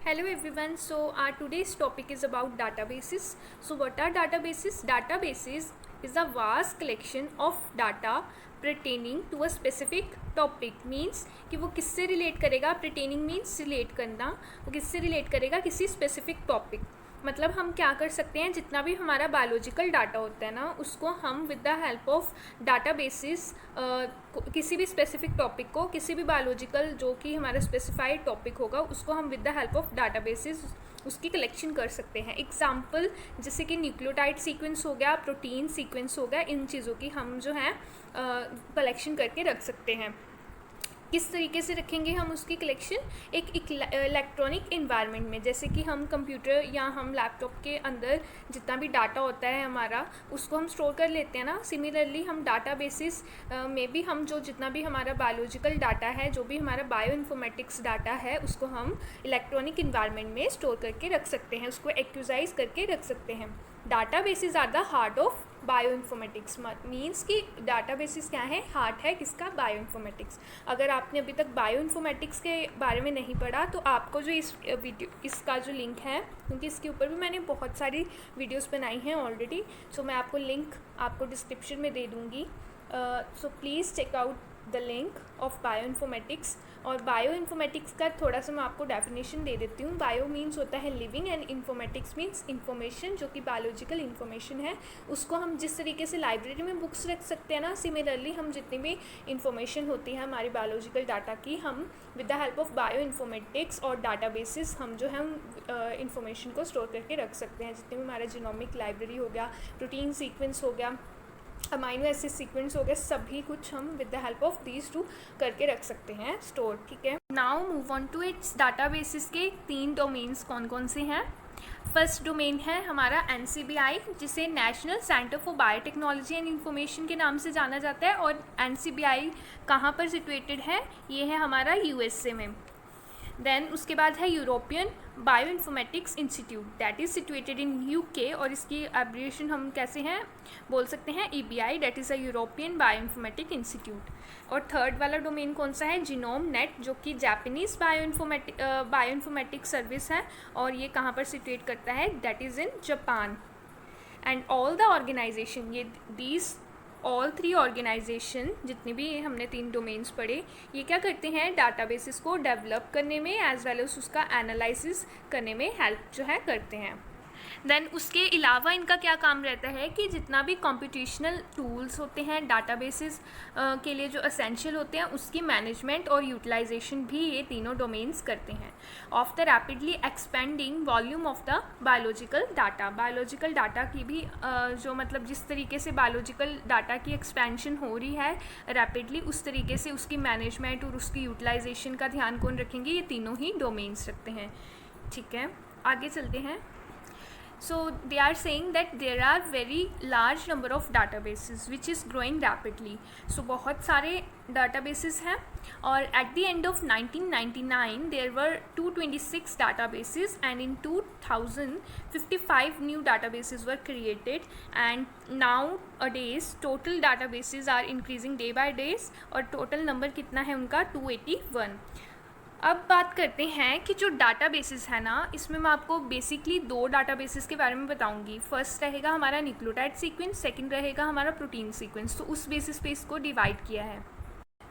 Hello everyone. So our today's topic is about databases. So what are databases? Databases is a vast collection of data pertaining to a specific topic. Means कि वो किससे relate करेगा. Pertaining means relate करना. वो किससे relate करेगा, किसी specific topic. मतलब हम क्या कर सकते हैं, जितना भी हमारा बायोलॉजिकल डाटा होता है ना, उसको हम with the help of data basis किसी भी स्पेसिफिक टॉपिक को, किसी भी बायोलॉजिकल जो कि हमारा स्पेसिफाइड टॉपिक होगा, उसको हम with the help of data basis उसकी कलेक्शन कर सकते हैं. एग्जाम्पल जैसे कि न्यूक्लियोटाइड सीक्वेंस हो गया, प्रोटीन सीक्वेंस हो गया, इन चीज़ों की हम जो है कलेक्शन करके रख सकते हैं. किस तरीके से रखेंगे हम उसकी कलेक्शन? एक इलेक्ट्रॉनिक इन्वायरमेंट में, जैसे कि हम कंप्यूटर या हम लैपटॉप के अंदर जितना भी डाटा होता है हमारा, उसको हम स्टोर कर लेते हैं ना. सिमिलरली हम डाटा बेसिस में भी हम जो जितना भी हमारा बायोलॉजिकल डाटा है, जो भी हमारा बायो इन्फॉर्मेटिक्स डाटा है, उसको हम इलेक्ट्रॉनिक इन्वायरमेंट में स्टोर करके रख सकते हैं, उसको एक्यूजाइज करके रख सकते हैं. Databases are the heart of bioinformatics. Means कि डाटा बेसिस क्या है, हार्ट है किसका, बायो इन्फॉर्मेटिक्स. अगर आपने अभी तक बायो इन्फॉर्मेटिक्स के बारे में नहीं पढ़ा तो आपको जो इस वीडियो इसका जो लिंक है, क्योंकि इसके ऊपर भी मैंने बहुत सारी वीडियोस बनाई हैं ऑलरेडी, सो मैं आपको लिंक आपको डिस्क्रिप्शन में दे दूँगी. So please check out the link of bioinformatics. और बायो इन्फॉर्मेटिक्स का थोड़ा सा मैं आपको डेफिनेशन दे देती हूँ. बायो मीन्स होता है living and informatics means information, जो कि बायोलॉजिकल इन्फॉर्मेशन है. उसको हम जिस तरीके से लाइब्रेरी में बुक्स रख सकते हैं ना, सिमिलरली हम जितनी भी इन्फॉर्मेशन होती है हमारी बायोलॉजिकल डाटा की, हम with the help of bioinformatics और डाटा बेसिस हम जो है इन्फॉर्मेशन को स्टोर करके रख सकते हैं. जितने भी हमारा जीनोमिक लाइब्रेरी हो गया, प्रोटीन सीक्वेंस हो गया, अमाइनो एसिड सीक्वेंस हो गया, सभी कुछ हम with the help of these two करके रख सकते हैं स्टोर. ठीक है, now move on to its. Databases के 3 डोमेन्स कौन कौन से हैं? फर्स्ट डोमेन है हमारा NCBI, जिसे national centre for biotechnology and information के नाम से जाना जाता है. और NCBI कहाँ पर सिचुएटेड है? ये है हमारा USA में. देन उसके बाद है European bio informatics institute, that is situated in UK, और इसकी एब्रिएशन हम कैसे हैं बोल सकते हैं, EBI, that is a European bioinformatic institute. और थर्ड वाला डोमेन कौन सा है? जीनोम नेट, जो कि जापानीज़ बायो इन्फॉर्मेटिक सर्विस है, और ये कहाँ पर सिचुएट करता है? That is in Japan. And all the organisation, ये दीज ऑल 3 ऑर्गेनाइजेशन, जितने भी हमने 3 डोमेन्स पढ़े, ये क्या करते हैं? डाटाबेसिस को डेवलप करने में एज वेल एज उसका एनालिसिस करने में हेल्प जो है करते हैं. देन उसके अलावा इनका क्या काम रहता है कि जितना भी कंप्यूटेशनल टूल्स होते हैं डाटाबेसिस के लिए जो असेंशियल होते हैं, उसकी मैनेजमेंट और यूटिलाइजेशन भी ये तीनों डोमेन्स करते हैं. Of the rapidly expanding volume of the biological data, biological data की भी जो मतलब जिस तरीके से बायोलॉजिकल डाटा की एक्सपेंशन हो रही है रैपिडली, उस तरीके से उसकी मैनेजमेंट और उसकी यूटिलाइजेशन का ध्यान कौन रखेंगे? ये तीनों ही डोमेन्स रखते हैं. ठीक है, आगे चलते हैं. So they are saying that there are very large number of databases which is growing rapidly. So बहुत सारे databases हैं, और at the end of 1999 there were 226 databases, and in 2000 55 new databases were created, and nowadays total databases are increasing day by days, और total number कितना है उनका? 281. अब बात करते हैं कि जो डाटाबेसिस है ना, इसमें मैं आपको बेसिकली 2 डाटाबेसिस के बारे में बताऊंगी. फर्स्ट रहेगा हमारा न्यूक्लियोटाइड सीक्वेंस, सेकंड रहेगा हमारा प्रोटीन सीक्वेंस. तो उस बेसिस पे इसको डिवाइड किया है.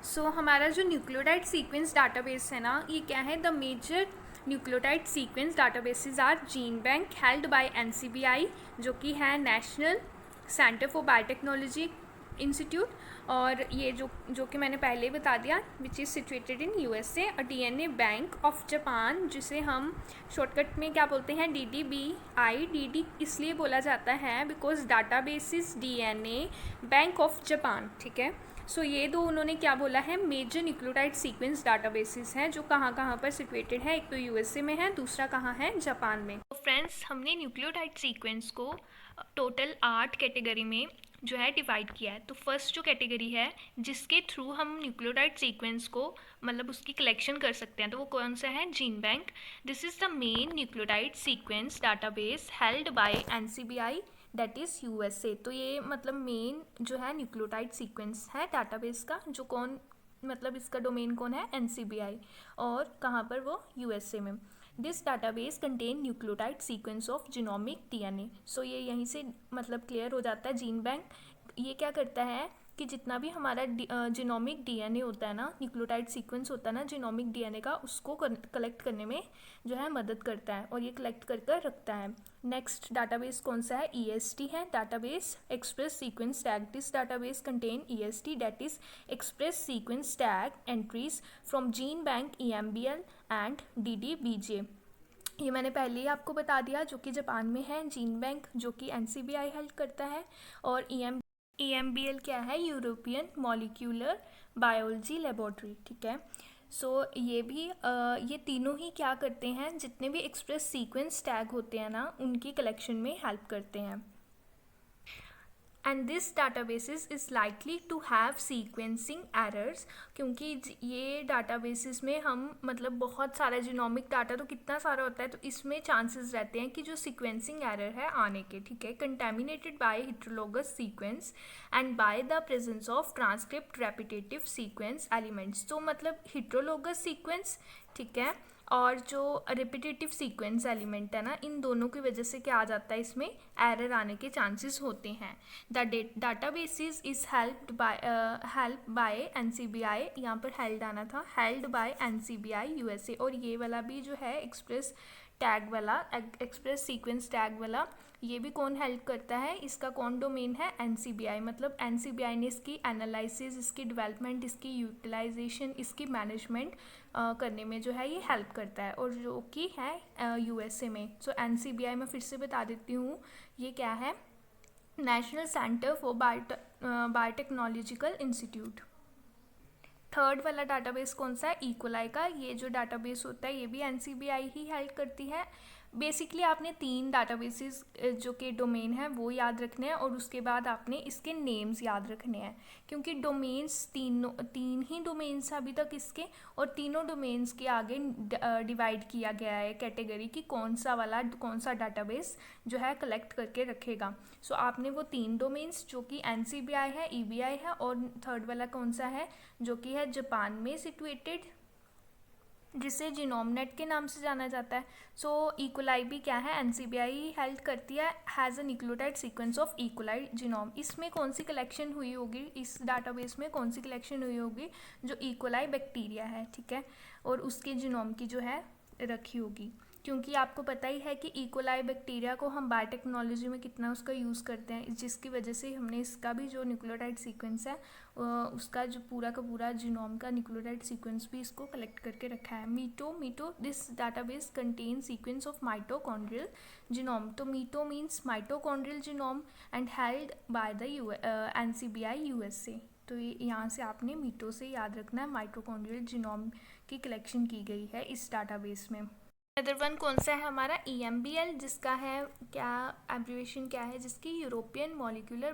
सो हमारा जो न्यूक्लियोटाइड सीक्वेंस डाटाबेस है ना, ये क्या है? The major nucleotide sequence databases are gene bank held by NCBI, जो कि है national centre for biotechnology institute, और ये जो कि मैंने पहले ही बता दिया, which is situated in USA. और DNA बैंक ऑफ जापान, जिसे हम शॉर्टकट में क्या बोलते हैं? DDBI. DD इसलिए बोला जाता है because databases DNA bank of Japan. ठीक है, सो ये 2 उन्होंने क्या बोला है? मेजर न्यूक्लियोटाइड सीक्वेंस डाटाबेसिस हैं, जो कहाँ पर सिचुएटेड है. एक तो USA में है, दूसरा कहाँ है? जापान में. तो फ्रेंड्स, हमने न्यूक्लियोटाइड सीक्वेंस को टोटल 8 कैटेगरी में जो है डिवाइड किया है. तो फर्स्ट जो कैटेगरी है जिसके थ्रू हम न्यूक्लियोटाइड सीक्वेंस को मतलब उसकी कलेक्शन कर सकते हैं, तो वो कौन सा है? Gene bank. This is the main nucleotide sequence database held by NCBI, that is USA. तो ये मतलब मेन जो है न्यूक्लियोटाइड सीक्वेंस है डाटाबेस का, जो कौन मतलब इसका डोमेन कौन है? NCBI. और कहाँ पर? वो USA में. This database contain nucleotide sequence of genomic DNA. So ये यहीं से मतलब क्लियर हो जाता है। जीन बैंक ये क्या करता है कि जितना भी हमारा जीनोमिक डीएनए होता है ना, न्यूक्लियोटाइड सीक्वेंस होता है ना जीनोमिक डीएनए का, उसको कलेक्ट करने में जो है मदद करता है और ये कलेक्ट कर कर रखता है। नेक्स्ट डाटाबेस कौन सा है? ईएसटी है, database express sequence tag. This database contain EST that is express sequence tag entries from gene bank, EMBL and DDBJ. ये मैंने पहले ही आपको बता दिया, जो कि जापान में है। जीन बैंक जो कि एनसीबीआई हेल्प करता है, और ईएमबीएल क्या है? European molecular biology laboratory. ठीक है। सो ये भी ये तीनों ही क्या करते हैं, जितने भी एक्सप्रेस सीक्वेंस टैग होते हैं ना, उनकी कलेक्शन में हेल्प करते हैं। And this databases is likely to have sequencing errors, क्योंकि ये डाटाबेसिस में हम मतलब बहुत सारा जीनोमिक डाटा तो कितना सारा होता है, तो इसमें चांसेस रहते हैं कि जो सीक्वेंसिंग एरर है आने के। ठीक है। Contaminated by heterologous sequence and by the presence of transcript repetitive sequence elements. तो मतलब हेट्रोलोगस सीक्वेंस, ठीक है, और जो रिपीटेटिव सीक्वेंस एलिमेंट है ना, इन दोनों की वजह से क्या आ जाता है, इसमें एरर आने के चांसेस होते हैं। The databases is help by NCBI, यहाँ पर हेल्ड आना था, हेल्ड बाय एनसीबीआई यूएसए। और ये वाला भी जो है एक्सप्रेस टैग वाला, एक्सप्रेस सीक्वेंस टैग वाला, ये भी कौन हेल्प करता है? इसका कौन डोमेन है? एनसीबीआई। मतलब एनसीबीआई ने इसकी एनालिसिस, इसकी डेवलपमेंट, इसकी यूटिलाइजेशन, इसकी मैनेजमेंट करने में जो है ये हेल्प करता है, और जो कि है यूएसए में। सो एनसीबीआई मैं फिर से बता देती हूँ, ये क्या है? National centre for biotechnological institute. Third वाला डाटाबेस कौन सा है? इकोलाई का। ये जो डाटाबेस होता है ये भी एनसीबीआई ही हेल्प करती है। बेसिकली आपने 3 डाटाबेसेस जो कि डोमेन है वो याद रखने हैं, और उसके बाद आपने इसके नेम्स याद रखने हैं, क्योंकि डोमेन्स तीन ही डोमेन्स हैं अभी तक इसके, और तीनों डोमेन्स के आगे डिवाइड किया गया है कैटेगरी कि कौन सा डाटाबेस जो है कलेक्ट करके रखेगा। सो आपने वो 3 डोमेन्स जो कि एनसीबीआई है, ईबीआई है, और थर्ड वाला कौन सा है, जो कि है जापान में सिचुएटेड, जिसे जीनोमनेट के नाम से जाना जाता है। सो इकोलाई भी क्या है? एनसीबीआई हेल्प करती है, has a nucleotide sequence of E coli genome. इसमें कौन सी कलेक्शन हुई होगी, इस डाटाबेस में कौन सी कलेक्शन हुई होगी? जो इकोलाई बैक्टीरिया है, ठीक है, और उसके जीनोम की जो है रखी होगी। क्योंकि आपको पता ही है कि इकोलाई बैक्टीरिया को हम बायोटेक्नोलॉजी में कितना उसका यूज़ करते हैं, जिसकी वजह से हमने इसका भी जो न्यूक्लियोटाइड सीक्वेंस है उसका जो पूरा का पूरा जीनोम का न्यूक्लियोटाइड सीक्वेंस भी इसको कलेक्ट करके रखा है। MITO this database contain sequence of mitochondrial genome. तो MITO means mitochondrial genome and held by the NCBI USA. तो यहाँ से आपने मीटो से याद रखना है, माइटोकॉन्ड्रियल जीनोम की कलेक्शन की गई है इस डाटाबेस में। अदर वन कौन सा है हमारा? ईएमबीएल, जिसका है क्या एब्रिविएशन क्या है जिसकी? European molecular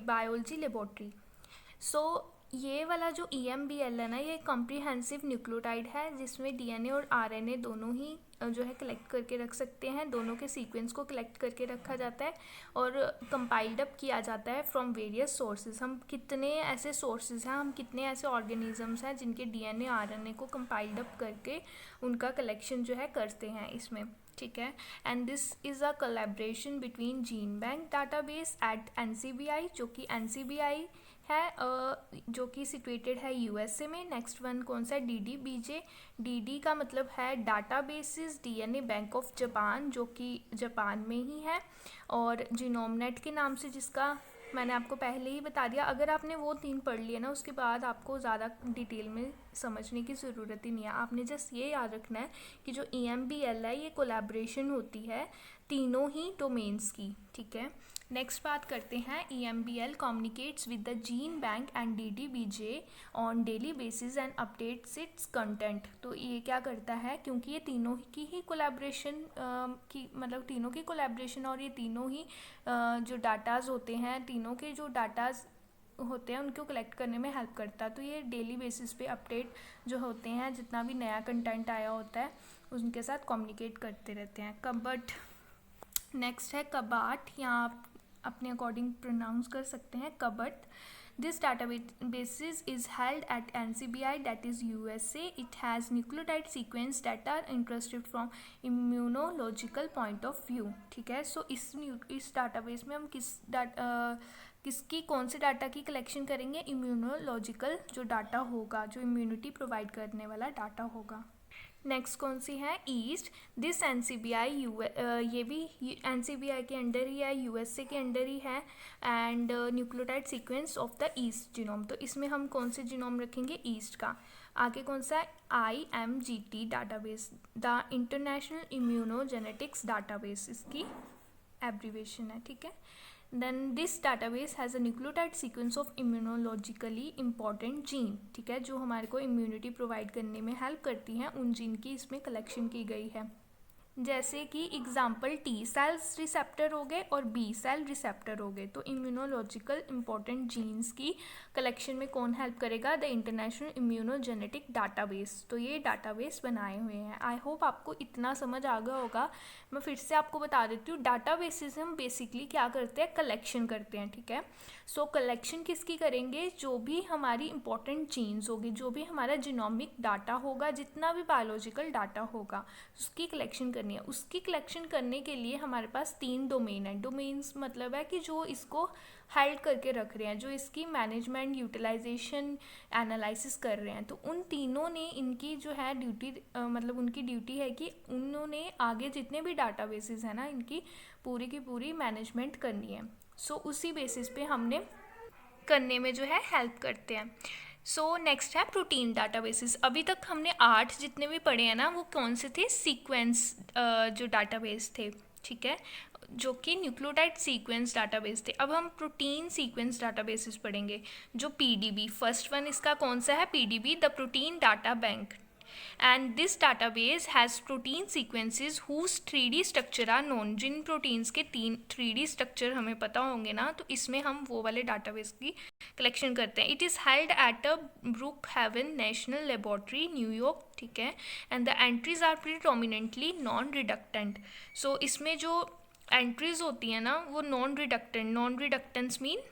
biology laboratory. So ये वाला जो ईएमबीएल है ना, ये कॉम्प्रिहेंसिव न्यूक्लियोटाइड है, जिसमें डीएनए और आरएनए दोनों ही जो है कलेक्ट करके रख सकते हैं, दोनों के सीक्वेंस को कलेक्ट करके रखा जाता है और कंपाइल्ड अप किया जाता है फ्रॉम वेरियस सोर्सेज। हम कितने ऐसे सोर्सेज हैं, हम कितने ऐसे ऑर्गेनिजम्स हैं जिनके डीएनए आरएनए को कंपाइल्ड अप करके उनका कलेक्शन जो है करते हैं इसमें, ठीक है। And this is a collaboration between GenBank database at NCBI, जो कि एनसीबीआई है जो कि सिचुएटेड है यूएसए में। नेक्स्ट वन कौन सा है? डीडीबीजे। डीडी का मतलब है डाटाबेसिस डीएनए बैंक ऑफ जापान, जो कि जापान में ही है, और जीनोमनेट के नाम से, जिसका मैंने आपको पहले ही बता दिया। अगर आपने वो 3 पढ़ लिए ना, उसके बाद आपको ज़्यादा डिटेल में समझने की ज़रूरत ही नहीं है। आपने जस्ट ये याद रखना है कि जो ईएमबीएल है ये कोलैबोरेशन होती है तीनों ही डोमेन्स की, ठीक है। नेक्स्ट बात करते हैं, EMBL communicates with the gene bank and DDBJ on daily basis and updates its content. तो ये क्या करता है, क्योंकि ये तीनों की ही कोलैबोरेशन की, मतलब तीनों की कोलैबोरेशन, और ये तीनों ही जो डाटाज होते हैं, तीनों के जो डाटाज होते हैं उनको कलेक्ट करने में हेल्प करता है। तो ये डेली बेसिस पे अपडेट जो होते हैं, जितना भी नया कंटेंट आया होता है उनके साथ कम्युनिकेट करते रहते हैं। कबट, नेक्स्ट है कबाट, यहाँ आप अपने अकॉर्डिंग प्रोनाउंस कर सकते हैं कबट। This databases is held at NCBI, that is USA. It has nucleotide sequence that are interested from immunological point of view. ठीक है, सो इस डाटाबेस में हम किसकी कौन से डाटा की कलेक्शन करेंगे? इम्यूनोलॉजिकल जो डाटा होगा, जो इम्यूनिटी प्रोवाइड करने वाला डाटा होगा. नेक्स्ट कौन सी है? ईस्ट. दिस NCBI ये भी NCBI के अंडर ही है, USA के अंडर ही है. And nucleotide sequence of the east genome. तो इसमें हम कौन से जीनोम रखेंगे? ईस्ट का. आगे कौन सा है? IMGT database, the international immunogenetics database, इसकी एब्रीवेशन है. ठीक है. Then this database has a nucleotide sequence of immunologically important gene. ठीक है, जो हमारे को इम्यूनिटी प्रोवाइड करने में हेल्प करती हैं, उन जीन की इसमें कलेक्शन की गई है. जैसे कि एग्जाम्पल T सेल्स रिसेप्टर हो गए और B सेल रिसेप्टर हो गए. तो इम्यूनोलॉजिकल इंपॉर्टेंट जीन्स की कलेक्शन में कौन हेल्प करेगा? The international immunogenetic database. तो ये डाटाबेस बनाए हुए हैं. आई होप आपको इतना समझ आ गया होगा. मैं फिर से आपको बता देती हूँ, डाटाबेसेस हम बेसिकली क्या करते हैं? कलेक्शन करते हैं. ठीक है, सो कलेक्शन किसकी करेंगे? जो भी हमारी इंपॉर्टेंट जीन्स होगी, जो भी हमारा जीनोमिक डाटा होगा, जितना भी बायोलॉजिकल डाटा होगा, उसकी कलेक्शन करनी है. उसकी कलेक्शन करने के लिए हमारे पास 3 डोमेन है. डोमेन्स मतलब है कि जो इसको हेल्ड करके रख रहे हैं, जो इसकी मैनेजमेंट, यूटिलाइजेशन, एनालिसिस कर रहे हैं. तो उन तीनों ने इनकी जो है ड्यूटी, मतलब उनकी ड्यूटी है कि उन्होंने आगे जितने भी डाटाबेसेस हैं ना, इनकी पूरी की पूरी मैनेजमेंट करनी है. सो उसी बेसिस पे हमने करने में जो है हेल्प करते हैं. सो नेक्स्ट है प्रोटीन डाटाबेसेस. अभी तक हमने 8 जितने भी पढ़े हैं ना, वो कौन से थे? सीक्वेंस जो डाटाबेस थे. ठीक है, जो कि न्यूक्लियोटाइड सीक्वेंस डाटाबेस थे. अब हम प्रोटीन सीक्वेंस डाटाबेसेस पढ़ेंगे, जो PDB. फर्स्ट वन इसका कौन सा है? PDB, the protein data bank. And this database has protein sequences whose 3D structure are known. जिन प्रोटीन्स के 3D स्ट्रक्चर हमें पता होंगे ना, तो इसमें हम वो वाले डाटाबेस की कलेक्शन करते हैं. It is held at a Brookhaven national laboratory, न्यूयॉर्क. ठीक है, and the entries are predominantly non redundant. So इसमें जो एंट्रीज होती हैं ना, वो non redundant. Non redundance mean,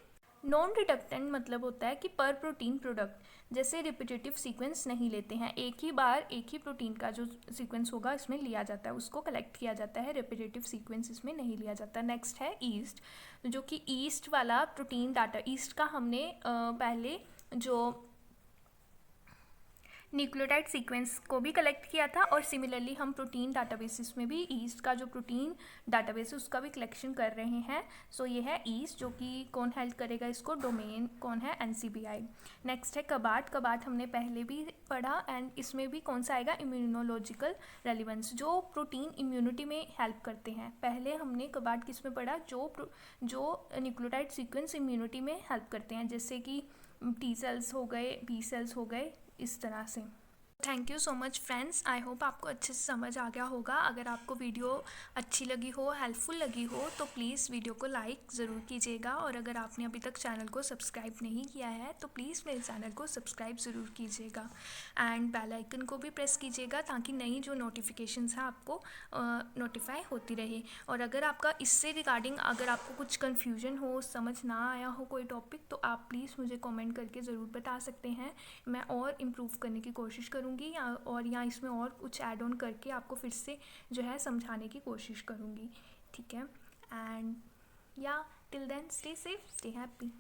non redundant मतलब होता है कि पर प्रोटीन प्रोडक्ट, जैसे रिपीटेटिव सीक्वेंस नहीं लेते हैं. एक ही बार एक ही प्रोटीन का जो सीक्वेंस होगा इसमें लिया जाता है, उसको कलेक्ट किया जाता है. रिपीटेटिव सीक्वेंस इसमें नहीं लिया जाता. नेक्स्ट है ईस्ट, जो कि ईस्ट वाला प्रोटीन डाटा. ईस्ट का हमने पहले जो न्यूक्लियोटाइड सीक्वेंस को भी कलेक्ट किया था, और सिमिलरली हम प्रोटीन डाटाबेसिस में भी ईस्ट का जो प्रोटीन डाटाबेस है उसका भी कलेक्शन कर रहे हैं. सो ये है ईस्ट, जो कि कौन हेल्प करेगा इसको? डोमेन कौन है? NCBI. नेक्स्ट है कबाट. कबाट हमने पहले भी पढ़ा, एंड इसमें भी कौन सा आएगा? इम्यूनोलॉजिकल रेलिवेंस, जो प्रोटीन इम्यूनिटी में हेल्प करते हैं. पहले हमने कबाट किस में पढ़ा? जो न्यूक्लियोटाइड सीक्वेंस इम्यूनिटी में हेल्प करते हैं, जैसे कि T सेल्स हो गए, B सेल्स हो गए, इस तरह से. Thank you so much friends. I hope आपको अच्छे से समझ आ गया होगा. अगर आपको वीडियो अच्छी लगी हो, हेल्पफुल लगी हो, तो प्लीज़ वीडियो को लाइक ज़रूर कीजिएगा. और अगर आपने अभी तक चैनल को सब्सक्राइब नहीं किया है, तो प्लीज़ मेरे चैनल को सब्सक्राइब ज़रूर कीजिएगा. एंड बेल आइकन को भी प्रेस कीजिएगा, ताकि नई जो नोटिफिकेशंस हैं आपको नोटिफाई होती रहे. और अगर आपका इससे रिगार्डिंग अगर आपको कुछ कन्फ्यूजन हो, समझ ना आया हो कोई टॉपिक, तो आप प्लीज़ मुझे कमेंट करके ज़रूर बता सकते हैं. मैं और इम्प्रूव करने की कोशिश करूँगी, या इसमें और कुछ ऐड ऑन करके आपको फिर से जो है समझाने की कोशिश करूँगी. ठीक है, एंड या till then stay safe, stay happy.